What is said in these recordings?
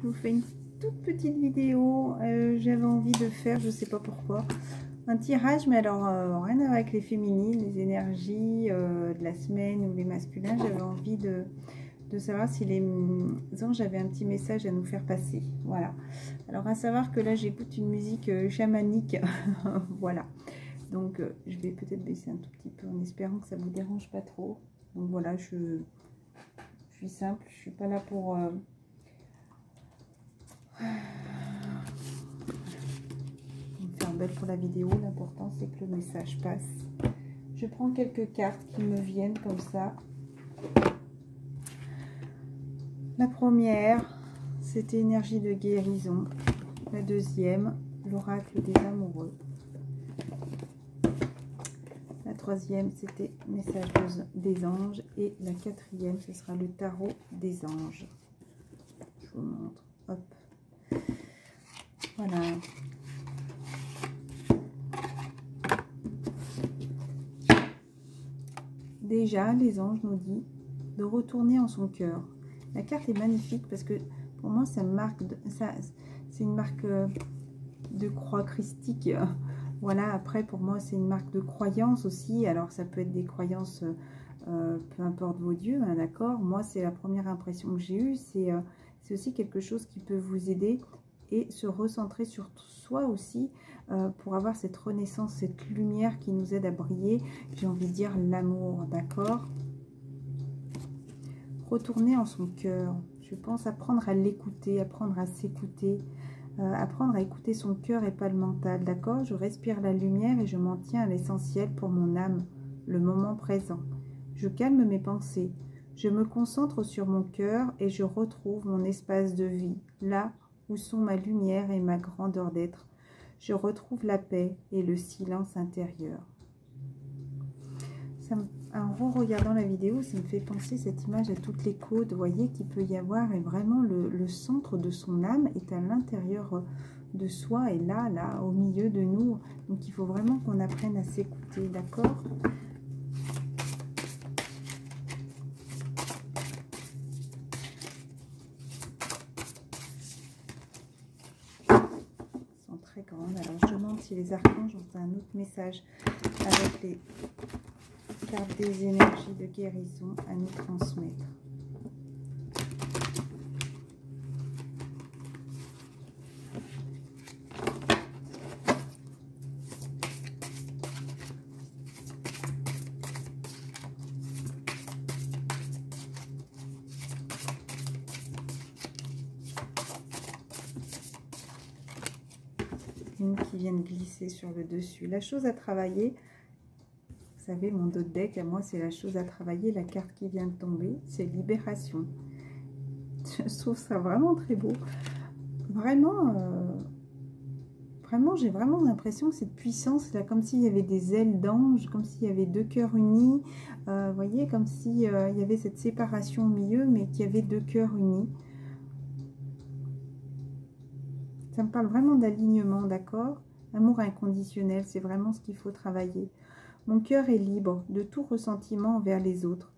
je vous fais une toute petite vidéo. J'avais envie de faire, je sais pas pourquoi, un tirage, mais alors rien à voir avec les féminines, les énergies de la semaine ou les masculins. J'avais envie de savoir si les anges avaient un petit message à nous faire passer. Voilà. Alors à savoir que là j'écoute une musique chamanique. Voilà. Donc je vais peut-être baisser un tout petit peu en espérant que ça vous dérange pas trop. Donc voilà, je suis simple, je suis pas là pour me faire belle pour la vidéo. L'important c'est que le message passe. Je prends quelques cartes qui me viennent comme ça. La première, c'était énergie de guérison. La deuxième, l'oracle des amoureux. La troisième, c'était message des anges. Et la quatrième, ce sera le tarot des anges. Je vous montre. Hop. Voilà. Déjà, les anges nous disent de retourner en son cœur. La carte est magnifique parce que pour moi, ça marque, c'est une marque de croix christique. Voilà, après, pour moi, c'est une marque de croyance aussi. Alors, ça peut être des croyances, peu importe vos dieux, hein, d'accord. Moi, c'est la première impression que j'ai eue. C'est aussi quelque chose qui peut vous aider et se recentrer sur soi aussi pour avoir cette renaissance, cette lumière qui nous aide à briller. J'ai envie de dire l'amour, d'accord. Retourner en son cœur. Je pense apprendre à l'écouter, apprendre à s'écouter. Apprendre à écouter son cœur et pas le mental, d'accord. Je respire la lumière et je m'en tiens à l'essentiel pour mon âme, le moment présent. Je calme mes pensées, je me concentre sur mon cœur et je retrouve mon espace de vie, là où sont ma lumière et ma grandeur d'être. Je retrouve la paix et le silence intérieur. En regardant la vidéo, ça me fait penser cette image à toutes les côtes, vous voyez, qu'il peut y avoir, et vraiment le centre de son âme est à l'intérieur de soi, et là, au milieu de nous. Donc il faut vraiment qu'on apprenne à s'écouter, d'accord? Elles sont très grandes. Alors je demande si les archanges ont un autre message avec les cartes des énergies de guérison à nous transmettre. Une qui vient de glisser sur le dessus. La chose à travailler. Vous savez, mon dos de deck, à moi, c'est la chose à travailler. La carte qui vient de tomber, c'est libération. Je trouve ça vraiment très beau. Vraiment, vraiment, j'ai vraiment l'impression que cette puissance, là, comme s'il y avait des ailes d'ange, comme s'il y avait deux cœurs unis. Vous voyez, comme s'il y avait cette séparation au milieu, mais qu'il y avait deux cœurs unis. Ça me parle vraiment d'alignement, d'accord? Amour inconditionnel, c'est vraiment ce qu'il faut travailler. Mon cœur est libre de tout ressentiment envers les autres.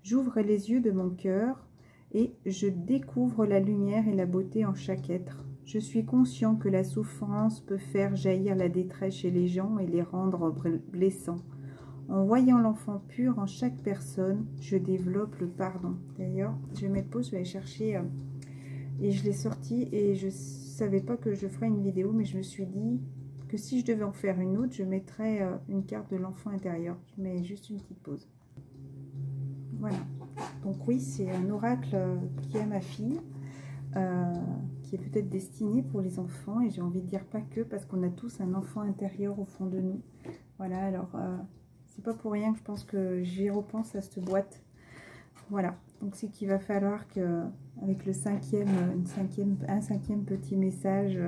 J'ouvre les yeux de mon cœur et je découvre la lumière et la beauté en chaque être. Je suis conscient que la souffrance peut faire jaillir la détresse chez les gens et les rendre blessants. En voyant l'enfant pur en chaque personne, je développe le pardon. D'ailleurs, je vais mettre pause, je vais aller chercher et je l'ai sorti et je ne savais pas que je ferais une vidéo, mais je me suis dit que si je devais en faire une autre, je mettrais une carte de l'enfant intérieur. Je mets juste une petite pause. Voilà. Donc oui, c'est un oracle qui est ma fille, qui est peut-être destiné pour les enfants. Et j'ai envie de dire pas que, parce qu'on a tous un enfant intérieur au fond de nous. Voilà, alors c'est pas pour rien que je pense que j'y repense à cette boîte. Voilà. Donc c'est qu'il va falloir que, avec le un cinquième petit message,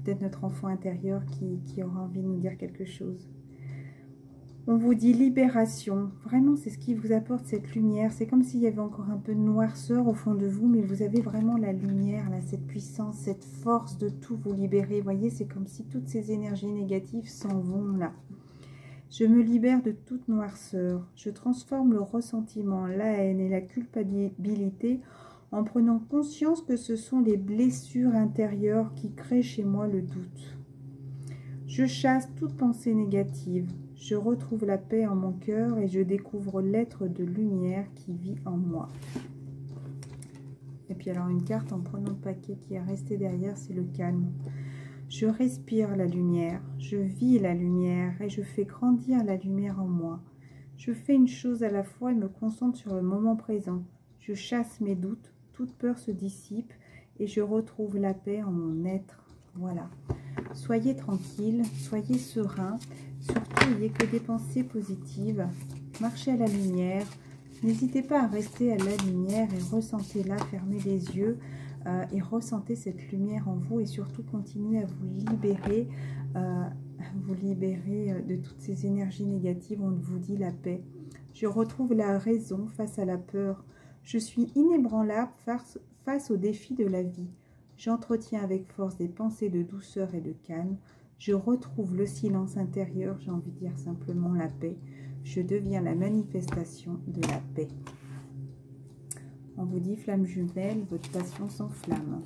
peut-être notre enfant intérieur qui aura envie de nous dire quelque chose. On vous dit libération. Vraiment, c'est ce qui vous apporte cette lumière. C'est comme s'il y avait encore un peu de noirceur au fond de vous, mais vous avez vraiment la lumière, là, cette puissance, cette force de tout vous libérer. Vous voyez, c'est comme si toutes ces énergies négatives s'en vont là. Je me libère de toute noirceur. Je transforme le ressentiment, la haine et la culpabilité en prenant conscience que ce sont les blessures intérieures qui créent chez moi le doute. Je chasse toute pensée négative. Je retrouve la paix en mon cœur et je découvre l'être de lumière qui vit en moi. Et puis alors une carte en prenant le paquet qui est resté derrière, c'est le calme. Je respire la lumière, je vis la lumière et je fais grandir la lumière en moi. Je fais une chose à la fois et me concentre sur le moment présent. Je chasse mes doutes, toute peur se dissipe et je retrouve la paix en mon être. Voilà. Soyez tranquille, soyez serein, surtout n'ayez que des pensées positives. Marchez à la lumière. N'hésitez pas à rester à la lumière et ressentez-la, fermez les yeux et ressentez cette lumière en vous et surtout continuez à vous libérer de toutes ces énergies négatives. On vous dit la paix. Je retrouve la raison face à la peur. Je suis inébranlable face aux défis de la vie. J'entretiens avec force des pensées de douceur et de calme. Je retrouve le silence intérieur, j'ai envie de dire simplement la paix. Je deviens la manifestation de la paix. On vous dit, flamme jumelle, votre passion s'enflamme.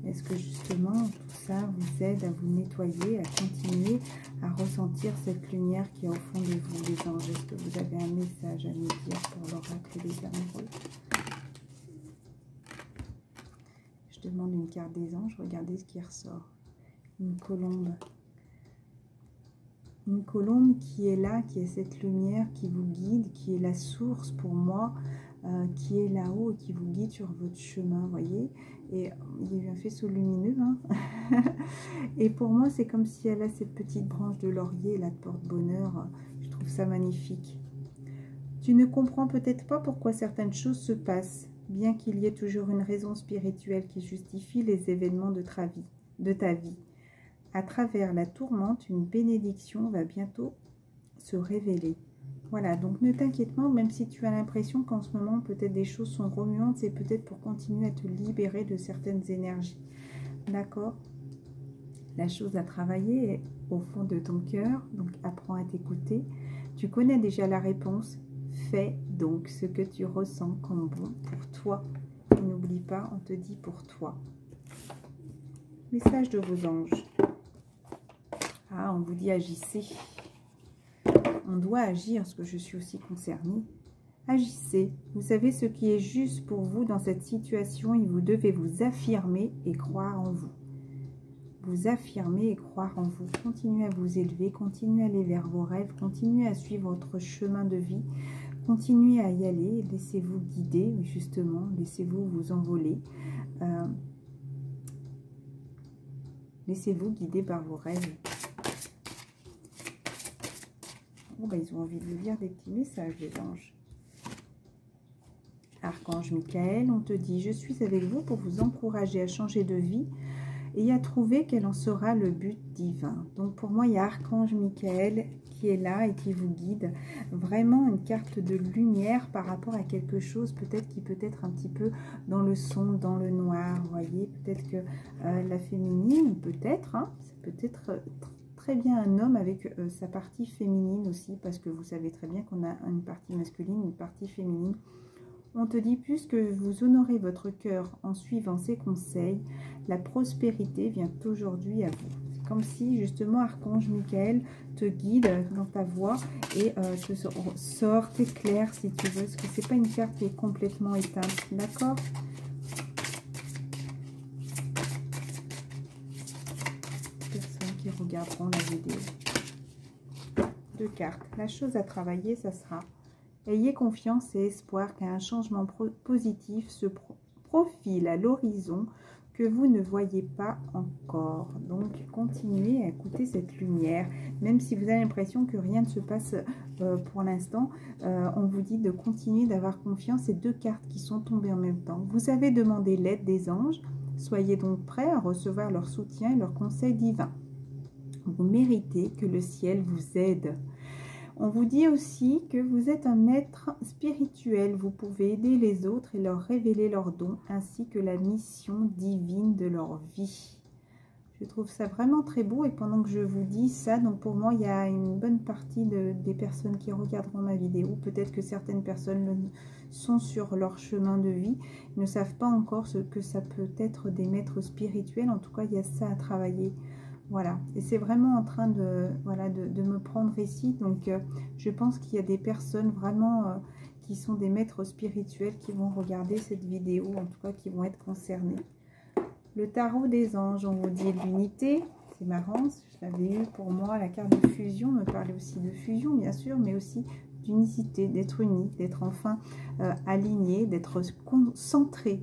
Est-ce que justement tout ça vous aide à vous nettoyer, à continuer à ressentir cette lumière qui est au fond de vous, les anges? Est-ce que vous avez un message à nous dire pour l'oracle des amoureux? Je demande une carte des anges, regardez ce qui ressort. Une colombe. Une colombe qui est là, qui est cette lumière qui vous guide, qui est la source pour moi, qui est là-haut et qui vous guide sur votre chemin, voyez. Et il y a eu un faisceau lumineux, hein. Et pour moi, c'est comme si elle a cette petite branche de laurier, là, de porte-bonheur. Je trouve ça magnifique. Tu ne comprends peut-être pas pourquoi certaines choses se passent, bien qu'il y ait toujours une raison spirituelle qui justifie les événements de ta vie. À travers la tourmente, une bénédiction va bientôt se révéler. Voilà, donc ne t'inquiète pas, même si tu as l'impression qu'en ce moment, peut-être des choses sont remuantes, c'est peut-être pour continuer à te libérer de certaines énergies. D'accord? La chose à travailler est au fond de ton cœur, donc apprends à t'écouter. Tu connais déjà la réponse, fais donc ce que tu ressens comme bon pour toi. N'oublie pas, on te dit pour toi. Message de vos anges. Ah, on vous dit agissez. On doit agir, parce que je suis aussi concernée. Agissez. Vous savez ce qui est juste pour vous dans cette situation et vous devez vous affirmer et croire en vous. Vous affirmer et croire en vous. Continuez à vous élever, continuez à aller vers vos rêves, continuez à suivre votre chemin de vie, continuez à y aller, laissez-vous guider, justement, laissez-vous vous envoler. Laissez-vous guider par vos rêves. Oh, ben, ils ont envie de vous lire des petits messages, les anges. Archange Michael, on te dit, je suis avec vous pour vous encourager à changer de vie et à trouver quel en sera le but divin. Donc pour moi, il y a Archange Michael qui est là et qui vous guide. Vraiment une carte de lumière par rapport à quelque chose peut-être qui peut être un petit peu dans le sombre, dans le noir. Vous voyez, peut-être que la féminine, peut-être, hein, c'est peut-être très bien un homme avec sa partie féminine aussi, parce que vous savez très bien qu'on a une partie masculine, une partie féminine. On te dit, puisque vous honorez votre cœur en suivant ses conseils, la prospérité vient aujourd'hui à vous. C'est comme si, justement, Archange Michael te guide dans ta voie et te sort, t'éclaire, si tu veux. Parce que ce n'est pas une carte qui est complètement éteinte. D'accord? Personnes qui regarderont la vidéo. 2 cartes. La chose à travailler, ça sera... Ayez confiance et espoir qu'un changement positif se profile à l'horizon que vous ne voyez pas encore. Donc, continuez à écouter cette lumière. Même si vous avez l'impression que rien ne se passe pour l'instant, on vous dit de continuer d'avoir confiance. Ces 2 cartes qui sont tombées en même temps. Vous avez demandé l'aide des anges. Soyez donc prêts à recevoir leur soutien et leurs conseils divins. Vous méritez que le ciel vous aide. On vous dit aussi que vous êtes un maître spirituel. Vous pouvez aider les autres et leur révéler leurs dons, ainsi que la mission divine de leur vie. Je trouve ça vraiment très beau. Et pendant que je vous dis ça, donc pour moi, il y a une bonne partie des personnes qui regarderont ma vidéo. Peut-être que certaines personnes sont sur leur chemin de vie, ne savent pas encore ce que ça peut être des maîtres spirituels. En tout cas, il y a ça à travailler. Voilà. Et c'est vraiment en train de, voilà, de me prendre ici. Donc, je pense qu'il y a des personnes vraiment qui sont des maîtres spirituels qui vont regarder cette vidéo, en tout cas qui vont être concernés. Le tarot des anges, on vous dit l'unité, c'est marrant, je l'avais eu pour moi, la carte de fusion me parlait aussi de fusion bien sûr, mais aussi d'unicité, d'être uni, d'être enfin aligné, d'être concentré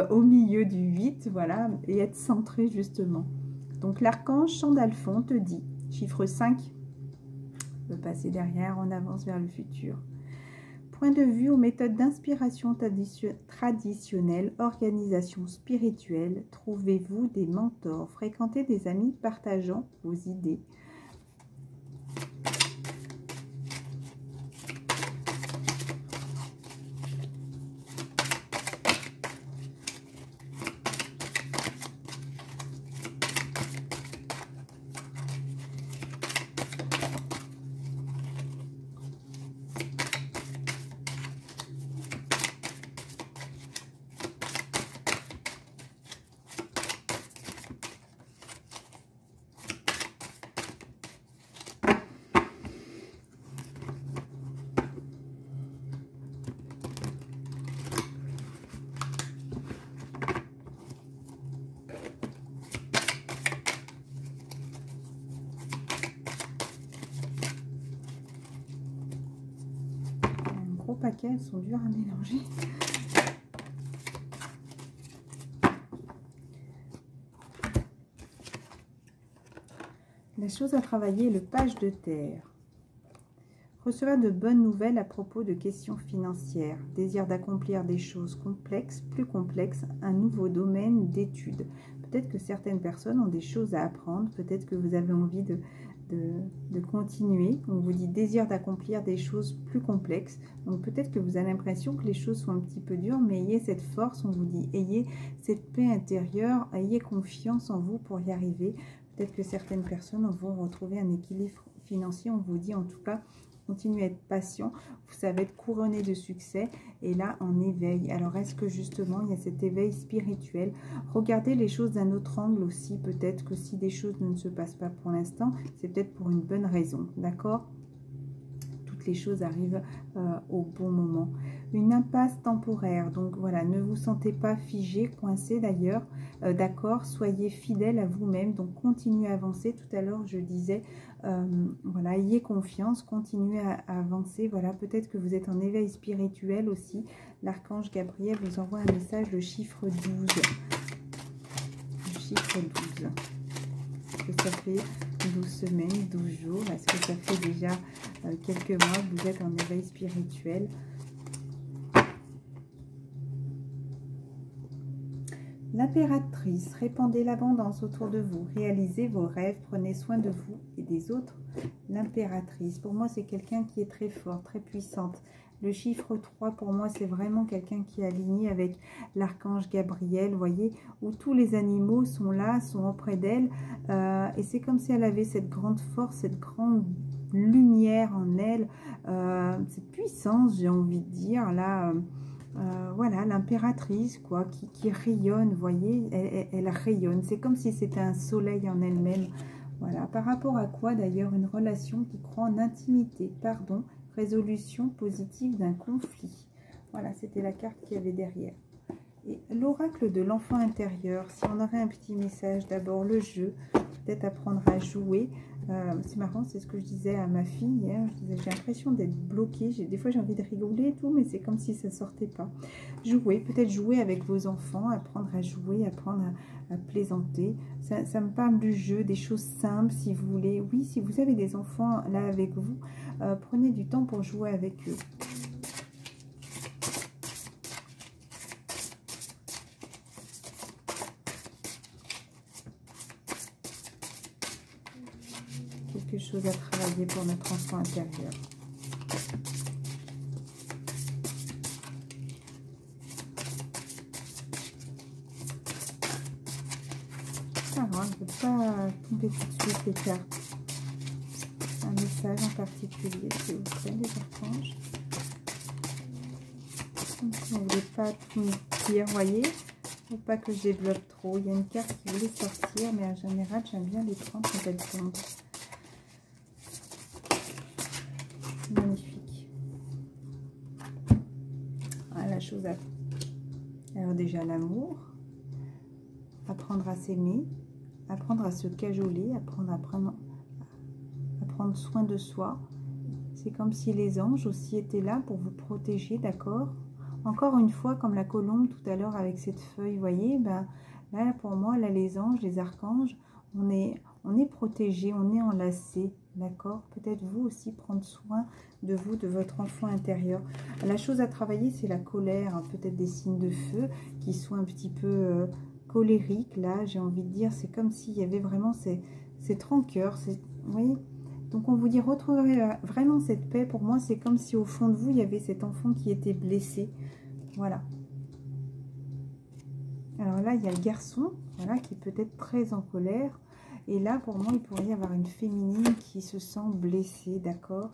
au milieu du 8, voilà, et être centré justement. Donc l'archange Chandalphon te dit, chiffre 5, le passé derrière, on avance vers le futur. Point de vue aux méthodes d'inspiration traditionnelles, organisation spirituelle, trouvez-vous des mentors, fréquentez des amis partageant vos idées. Paquets, elles sont dures à mélanger. La chose à travailler, le page de terre. Recevoir de bonnes nouvelles à propos de questions financières. Désir d'accomplir des choses complexes, plus complexes, un nouveau domaine d'études. Peut-être que certaines personnes ont des choses à apprendre. Peut-être que vous avez envie de continuer. On vous dit désir d'accomplir des choses plus complexes. Donc peut-être que vous avez l'impression que les choses sont un petit peu dures, mais ayez cette force, on vous dit, ayez cette paix intérieure, ayez confiance en vous pour y arriver. Peut-être que certaines personnes vont retrouver un équilibre financier. On vous dit en tout cas, continuez à être patient, ça va être couronné de succès et là en éveil. Alors est-ce que justement il y a cet éveil spirituel? Regardez les choses d'un autre angle aussi, peut-être que si des choses ne se passent pas pour l'instant, c'est peut-être pour une bonne raison, d'accord? Toutes les choses arrivent au bon moment. Une impasse temporaire, donc voilà, ne vous sentez pas figé, coincé d'ailleurs, d'accord, soyez fidèle à vous-même, donc continuez à avancer. Tout à l'heure je disais, voilà, ayez confiance, continuez à avancer, voilà, peut-être que vous êtes en éveil spirituel aussi. L'archange Gabriel vous envoie un message, le chiffre 12. Le chiffre 12. Est-ce que ça fait 12 semaines, 12 jours? Est-ce que ça fait déjà quelques mois que vous êtes en éveil spirituel? L'impératrice, répandez l'abondance autour de vous, réalisez vos rêves, prenez soin de vous et des autres. L'impératrice, pour moi c'est quelqu'un qui est très fort, très puissante. Le chiffre 3, pour moi, c'est vraiment quelqu'un qui est aligné avec l'archange Gabriel, vous voyez, où tous les animaux sont là, sont auprès d'elle. Et c'est comme si elle avait cette grande force, cette grande lumière en elle, cette puissance, j'ai envie de dire, là... voilà, l'impératrice, quoi, qui rayonne, vous voyez, elle rayonne. C'est comme si c'était un soleil en elle-même. Voilà, par rapport à quoi d'ailleurs? Une relation qui croit en intimité, pardon, résolution positive d'un conflit. Voilà, c'était la carte qu'il y avait derrière. Et l'oracle de l'enfant intérieur, si on aurait un petit message, d'abord le jeu, peut-être apprendre à jouer. C'est marrant, c'est ce que je disais à ma fille hier, j'ai l'impression d'être bloquée, des fois j'ai envie de rigoler et tout, mais c'est comme si ça ne sortait pas. Jouer, peut-être jouer avec vos enfants, apprendre à jouer, apprendre à plaisanter, ça me parle du jeu, des choses simples si vous voulez. Oui, si vous avez des enfants là avec vous, prenez du temps pour jouer avec eux. Quelque chose à travailler pour notre enfant intérieur. hein, je ne veux pas tomber tout de suite les cartes. Un message en particulier, s'il vous plaît, les archanges. Vous ne voulez pas tout me dire, voyez, faut pas que je développe trop. Il y a une carte qui voulait sortir, mais en général, j'aime bien les prendre quand elles tombent. Magnifique. Ah, la chose à... Alors déjà, l'amour. Apprendre à s'aimer. Apprendre à se cajoler. Apprendre à prendre soin de soi. C'est comme si les anges aussi étaient là pour vous protéger, d'accord? Encore une fois, comme la colombe tout à l'heure avec cette feuille, vous voyez, ben, là pour moi, là les anges, les archanges, on est protégé, on est enlacé, d'accord? Peut-être vous aussi prendre soin de vous, de votre enfant intérieur. La chose à travailler, c'est la colère, hein, peut-être des signes de feu qui sont un petit peu colériques, là, j'ai envie de dire, c'est comme s'il y avait vraiment cette rancœur, vous voyez? Donc on vous dit, retrouver vraiment cette paix. Pour moi, c'est comme si au fond de vous, il y avait cet enfant qui était blessé. Voilà. Alors là, il y a le garçon, voilà, qui est peut-être très en colère. Et là, pour moi, il pourrait y avoir une féminine qui se sent blessée, d'accord?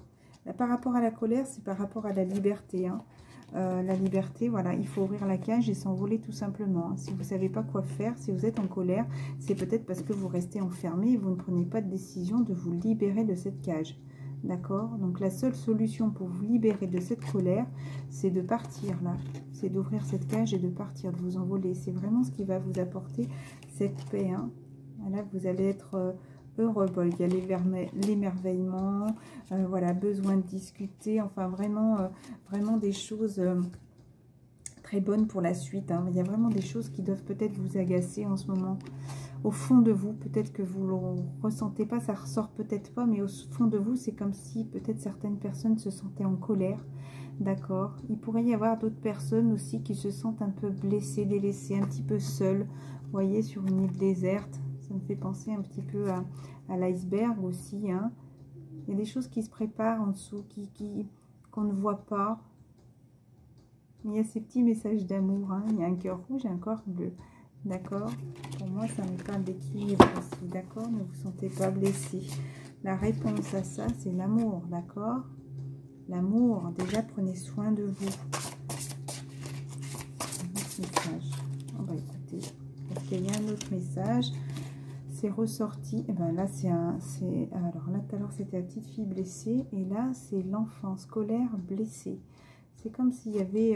Par rapport à la colère, c'est par rapport à la liberté, hein. La liberté, voilà, il faut ouvrir la cage et s'envoler tout simplement. Si vous ne savez pas quoi faire, si vous êtes en colère, c'est peut-être parce que vous restez enfermé et vous ne prenez pas de décision de vous libérer de cette cage. D'accord? Donc la seule solution pour vous libérer de cette colère, c'est de partir là. C'est d'ouvrir cette cage et de partir, de vous envoler. C'est vraiment ce qui va vous apporter cette paix, hein. Voilà, vous allez être... heureux, il y a l'émerveillement, voilà, besoin de discuter, enfin vraiment, vraiment des choses très bonnes pour la suite, hein. Il y a vraiment des choses qui doivent peut-être vous agacer en ce moment. Au fond de vous, peut-être que vous ne le ressentez pas, ça ressort peut-être pas, mais au fond de vous, c'est comme si peut-être certaines personnes se sentaient en colère, d'accord? Il pourrait y avoir d'autres personnes aussi qui se sentent un peu blessées, délaissées, un petit peu seules, vous voyez, sur une île déserte. Ça me fait penser un petit peu à l'iceberg aussi, hein. Il y a des choses qui se préparent en dessous, qu'on ne voit pas. Il y a ces petits messages d'amour, hein. Il y a un cœur rouge et un cœur bleu. D'accord? Pour moi, ça me parle d'équilibre aussi. D'accord? Ne vous sentez pas blessé. La réponse à ça, c'est l'amour. D'accord? L'amour. Déjà, prenez soin de vous. Un autre message. On va écouter. Parce qu'il y a un autre message. C'est ressorti, et ben là alors là tout à l'heure c'était la petite fille blessée et là c'est l'enfant scolaire blessé. C'est comme s'il y avait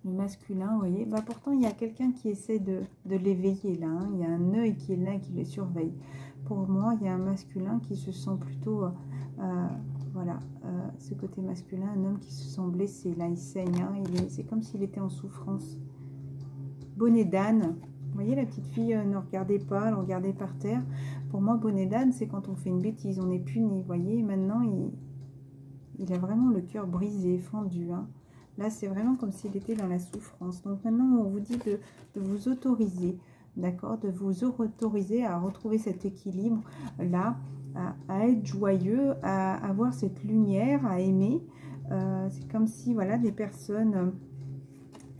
le masculin, vous voyez, bah pourtant il y a quelqu'un qui essaie de l'éveiller là, hein. Il y a un œil qui est là qui les surveille. Pour moi il y a un masculin qui se sent plutôt voilà, ce côté masculin, un homme qui se sent blessé là, il saigne, hein. C'est comme s'il était en souffrance. Bonnet d'âne. Vous voyez, la petite fille ne regardait pas, elle regardait par terre. Pour moi, bonnet d'âne, c'est quand on fait une bêtise, on est puni. Vous voyez, maintenant, il a vraiment le cœur brisé, fendu, hein. Là, c'est vraiment comme s'il était dans la souffrance. Donc maintenant, on vous dit de vous autoriser, d'accord, de vous autoriser à retrouver cet équilibre-là, à être joyeux, à avoir cette lumière, à aimer. C'est comme si, voilà, des personnes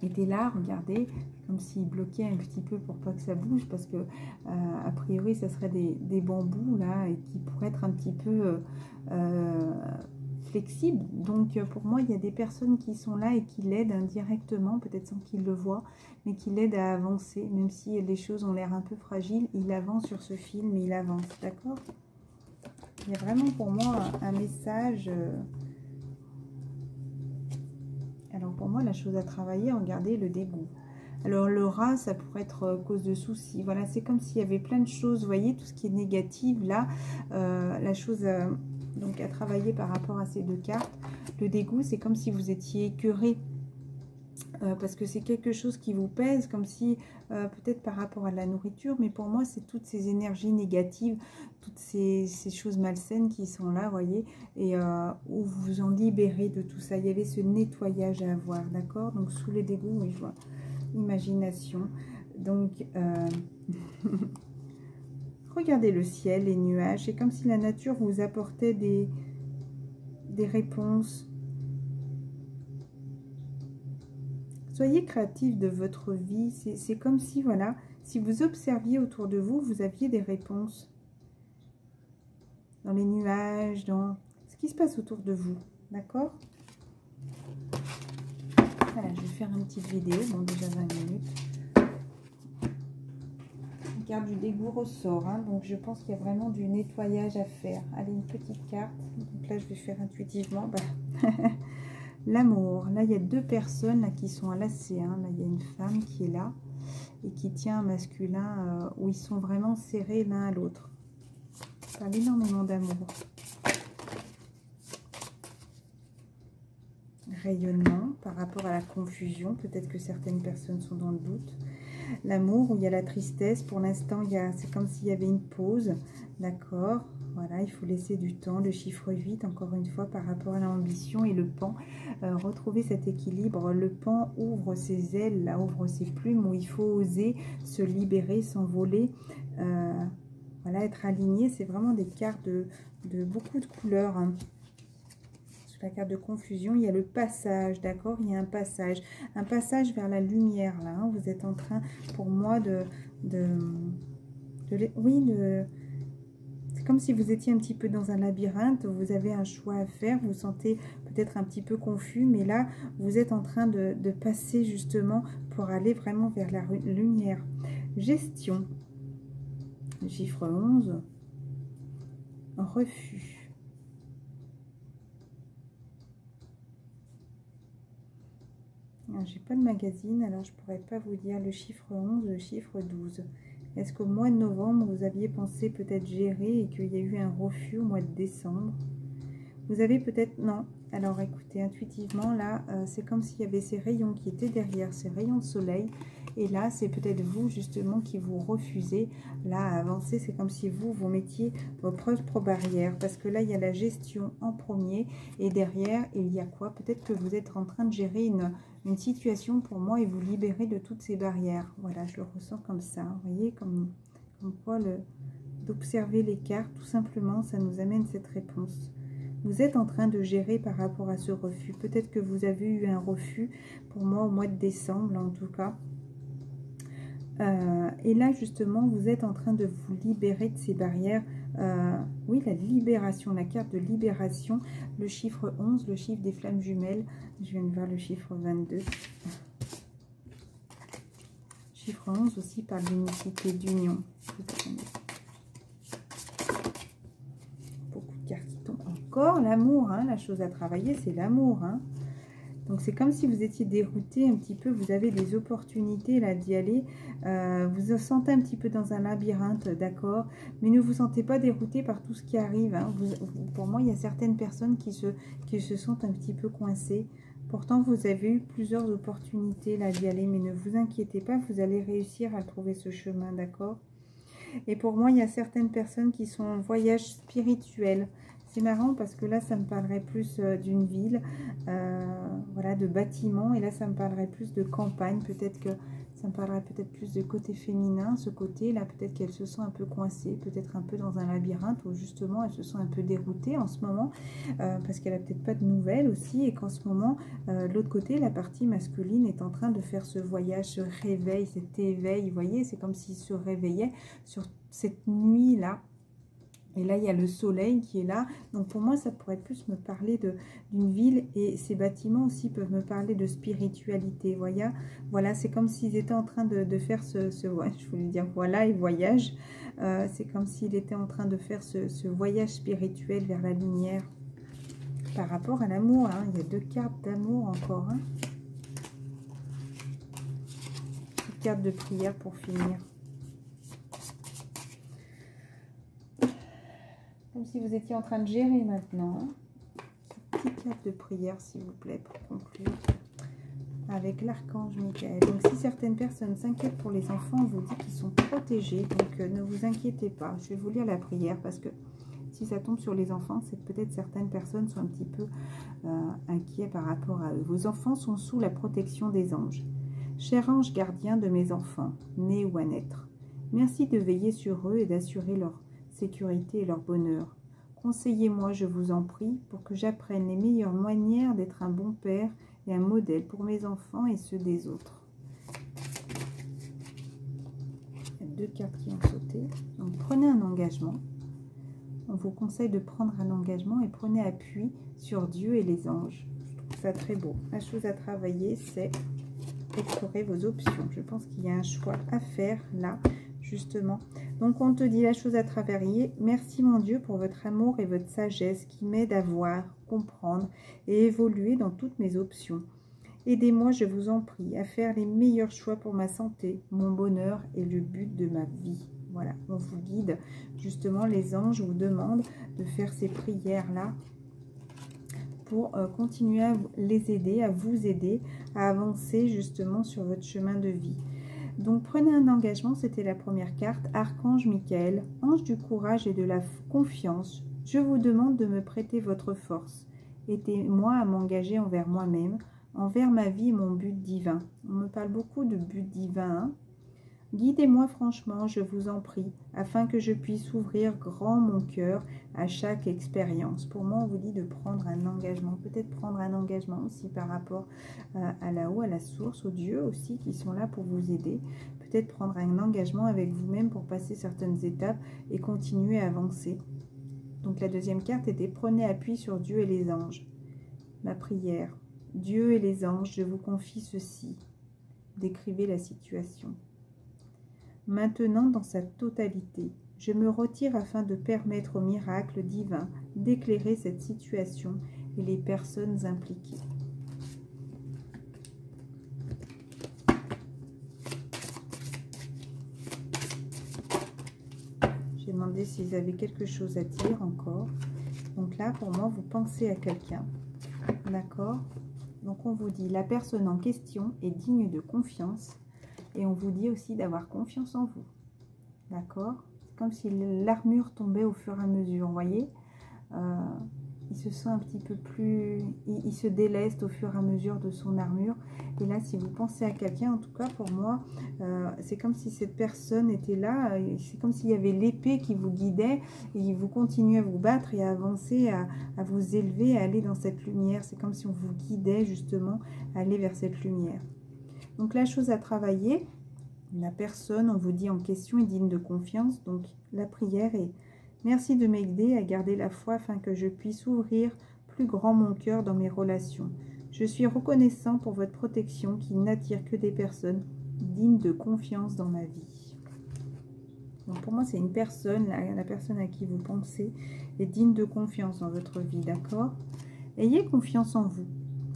étaient là, regardez, comme s'ils bloquaient un petit peu pour pas que ça bouge, parce que a priori ça serait des bambous là et qui pourraient être un petit peu flexibles. Donc pour moi il y a des personnes qui sont là et qui l'aident indirectement, peut-être sans qu'ils le voient, mais qui l'aident à avancer, même si les choses ont l'air un peu fragiles, il avance sur ce fil, mais il avance, d'accord? Il y a vraiment pour moi un message. Alors pour moi la chose à travailler, regardez le dégoût. Alors le rat, ça pourrait être cause de soucis. Voilà, c'est comme s'il y avait plein de choses, vous voyez, tout ce qui est négatif. Là, la chose donc à travailler par rapport à ces deux cartes. Le dégoût, c'est comme si vous étiez écœuré. Parce que c'est quelque chose qui vous pèse, comme si, peut-être par rapport à la nourriture, mais pour moi, c'est toutes ces énergies négatives, toutes ces choses malsaines qui sont là, vous voyez, et où vous vous en libérez de tout ça. Il y avait ce nettoyage à avoir, d'accord? Donc, sous les dégoûts, oui, je vois. Imagination. Donc, regardez le ciel, les nuages. C'est comme si la nature vous apportait des réponses. Soyez créatif de votre vie. C'est comme si, voilà, si vous observiez autour de vous, vous aviez des réponses. Dans les nuages, dans ce qui se passe autour de vous. D'accord? Voilà, je vais faire une petite vidéo. Bon, déjà 20 minutes. Carte du dégoût ressort, hein, donc je pense qu'il y a vraiment du nettoyage à faire. Allez, une petite carte. Donc là, je vais faire intuitivement. L'amour. Là, il y a deux personnes là, qui sont à l'océan. Là, il y a une femme qui est là et qui tient un masculin où ils sont vraiment serrés l'un à l'autre. Ça parle énormément d'amour. Rayonnement par rapport à la confusion. Peut-être que certaines personnes sont dans le doute. L'amour, où il y a la tristesse. Pour l'instant, c'est comme s'il y avait une pause. D'accord? Voilà, il faut laisser du temps. Le chiffre 8, encore une fois, par rapport à l'ambition et le pan. Retrouver cet équilibre. Le pan ouvre ses ailes, là, ouvre ses plumes, où il faut oser se libérer, s'envoler. Voilà, être aligné. C'est vraiment des cartes de beaucoup de couleurs, hein. La carte de confusion, il y a le passage, d'accord? Il y a un passage vers la lumière, là. Hein. Vous êtes en train, pour moi, c'est comme si vous étiez un petit peu dans un labyrinthe, vous avez un choix à faire, vous vous sentez peut-être un petit peu confus, mais là, vous êtes en train de passer justement pour aller vraiment vers la lumière. Gestion, chiffre 11, refus. J'ai pas de magazine, alors je pourrais pas vous dire le chiffre 11, le chiffre 12. Est-ce qu'au mois de novembre, vous aviez pensé peut-être gérer et qu'il y a eu un refus au mois de décembre? Vous avez peut-être... Non. Alors écoutez, intuitivement, là, c'est comme s'il y avait ces rayons qui étaient derrière, ces rayons de soleil. Et là, c'est peut-être vous, justement, qui vous refusez là à avancer. C'est comme si vous mettiez vos propres barrières. Parce que là, il y a la gestion en premier. Et derrière, il y a quoi? Peut-être que vous êtes en train de gérer une situation pour moi et vous libérer de toutes ces barrières. Voilà, je le ressens comme ça. Vous voyez, comme quoi d'observer les cartes, tout simplement, ça nous amène cette réponse. Vous êtes en train de gérer par rapport à ce refus. Peut-être que vous avez eu un refus, pour moi, au mois de décembre, en tout cas. Et là, justement, vous êtes en train de vous libérer de ces barrières. Oui, la libération, la carte de libération, le chiffre 11, le chiffre des flammes jumelles. Je viens de voir le chiffre 22. Chiffre 11 aussi par l'unicité d'union. Beaucoup de cartes qui tombent. Encore l'amour, hein, la chose à travailler, c'est l'amour, hein. Donc, c'est comme si vous étiez dérouté un petit peu. Vous avez des opportunités là d'y aller. Vous vous sentez un petit peu dans un labyrinthe, d'accord? Mais ne vous sentez pas dérouté par tout ce qui arrive. Hein. Pour moi, il y a certaines personnes qui se sentent un petit peu coincées. Pourtant, vous avez eu plusieurs opportunités là d'y aller. Mais ne vous inquiétez pas, vous allez réussir à trouver ce chemin, d'accord? Et pour moi, il y a certaines personnes qui sont en voyage spirituel. C'est marrant parce que là, ça me parlerait plus d'une ville, voilà, de bâtiments. Et là, ça me parlerait plus de campagne. Peut-être que ça me parlerait peut-être plus de côté féminin, ce côté. Là, peut-être qu'elle se sent un peu coincée, peut-être un peu dans un labyrinthe où justement, elle se sent un peu déroutée en ce moment. Parce qu'elle n'a peut-être pas de nouvelles aussi. Et qu'en ce moment, de l'autre côté, la partie masculine est en train de faire ce voyage, ce réveil, cet éveil. Vous voyez, c'est comme s'il se réveillait sur cette nuit-là. Et là, il y a le soleil qui est là. Donc, pour moi, ça pourrait plus me parler d'une ville. Et ces bâtiments aussi peuvent me parler de spiritualité. Voyez, voilà, c'est comme s'ils étaient en train de faire ouais, je voulais dire voilà, et voyage. C'est comme s'il était en train de faire ce voyage spirituel vers la lumière. Par rapport à l'amour, hein, il y a deux cartes d'amour encore. Hein. Une carte de prière pour finir. Comme si vous étiez en train de gérer maintenant. Hein. Petite carte de prière, s'il vous plaît, pour conclure. Avec l'archange Michael. Donc, si certaines personnes s'inquiètent pour les enfants, on vous dit qu'ils sont protégés. Donc, ne vous inquiétez pas. Je vais vous lire la prière parce que si ça tombe sur les enfants, c'est que peut-être certaines personnes sont un petit peu inquiets par rapport à eux. Vos enfants sont sous la protection des anges. Cher ange gardien de mes enfants, nés ou à naître, merci de veiller sur eux et d'assurer leur sécurité et leur bonheur. Conseillez-moi, je vous en prie, pour que j'apprenne les meilleures manières d'être un bon père et un modèle pour mes enfants et ceux des autres. 2 cartes qui ont sauté. Donc prenez un engagement. On vous conseille de prendre un engagement et prenez appui sur Dieu et les anges. Je trouve ça très beau. La chose à travailler, c'est explorer vos options. Je pense qu'il y a un choix à faire là, justement. Donc on te dit la chose à travailler. Merci mon Dieu pour votre amour et votre sagesse qui m'aide à voir, comprendre et évoluer dans toutes mes options. Aidez-moi, je vous en prie, à faire les meilleurs choix pour ma santé, mon bonheur et le but de ma vie. Voilà, on vous guide. Justement, les anges vous demandent de faire ces prières-là pour continuer à les aider, à vous aider à avancer justement sur votre chemin de vie. Donc, prenez un engagement, c'était la première carte. Archange Michael, ange du courage et de la confiance, je vous demande de me prêter votre force. Aidez-moi à m'engager envers moi-même, envers ma vie et mon but divin. On me parle beaucoup de but divin, hein. Guidez-moi franchement, je vous en prie, afin que je puisse ouvrir grand mon cœur à chaque expérience. Pour moi, on vous dit de prendre un engagement, peut-être prendre un engagement aussi par rapport à là-haut, à la source, aux dieux aussi qui sont là pour vous aider. Peut-être prendre un engagement avec vous-même pour passer certaines étapes et continuer à avancer. Donc la deuxième carte était « Prenez appui sur Dieu et les anges ». Ma prière. Dieu et les anges, je vous confie ceci. Décrivez la situation. Maintenant, dans sa totalité, je me retire afin de permettre au miracle divin d'éclairer cette situation et les personnes impliquées. J'ai demandé s'ils avaient quelque chose à dire encore. Donc là, pour moi, vous pensez à quelqu'un. D'accord? Donc on vous dit, la personne en question est digne de confiance. Et on vous dit aussi d'avoir confiance en vous. D'accord? C'est comme si l'armure tombait au fur et à mesure. Vous voyez, il se sent un petit peu plus... Il se déleste au fur et à mesure de son armure. Et là, si vous pensez à quelqu'un, en tout cas pour moi, c'est comme si cette personne était là. C'est comme s'il y avait l'épée qui vous guidait. Et vous continuez à vous battre et à avancer, à vous élever, à aller dans cette lumière. C'est comme si on vous guidait justement à aller vers cette lumière. Donc la chose à travailler, la personne, on vous dit en question, est digne de confiance. Donc la prière est « Merci de m'aider à garder la foi afin que je puisse ouvrir plus grand mon cœur dans mes relations. Je suis reconnaissant pour votre protection qui n'attire que des personnes dignes de confiance dans ma vie. » Donc pour moi, c'est une personne, la personne à qui vous pensez est digne de confiance dans votre vie, d'accord? Ayez confiance en vous.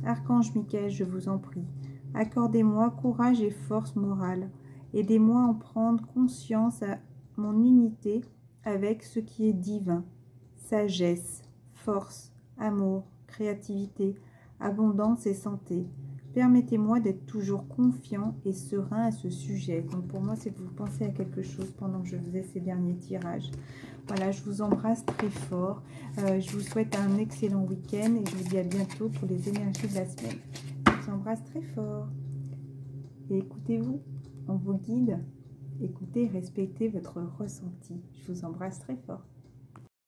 Archange Michael, je vous en prie. Accordez-moi courage et force morale. Aidez-moi à en prendre conscience à mon unité avec ce qui est divin. Sagesse, force, amour, créativité, abondance et santé. Permettez-moi d'être toujours confiant et serein à ce sujet. Donc pour moi, c'est que vous pensez à quelque chose pendant que je faisais ces derniers tirages. Voilà, je vous embrasse très fort. Je vous souhaite un excellent week-end et je vous dis à bientôt pour les énergies de la semaine. Je vous embrasse très fort. Et écoutez-vous, on vous guide. Écoutez et respectez votre ressenti. Je vous embrasse très fort.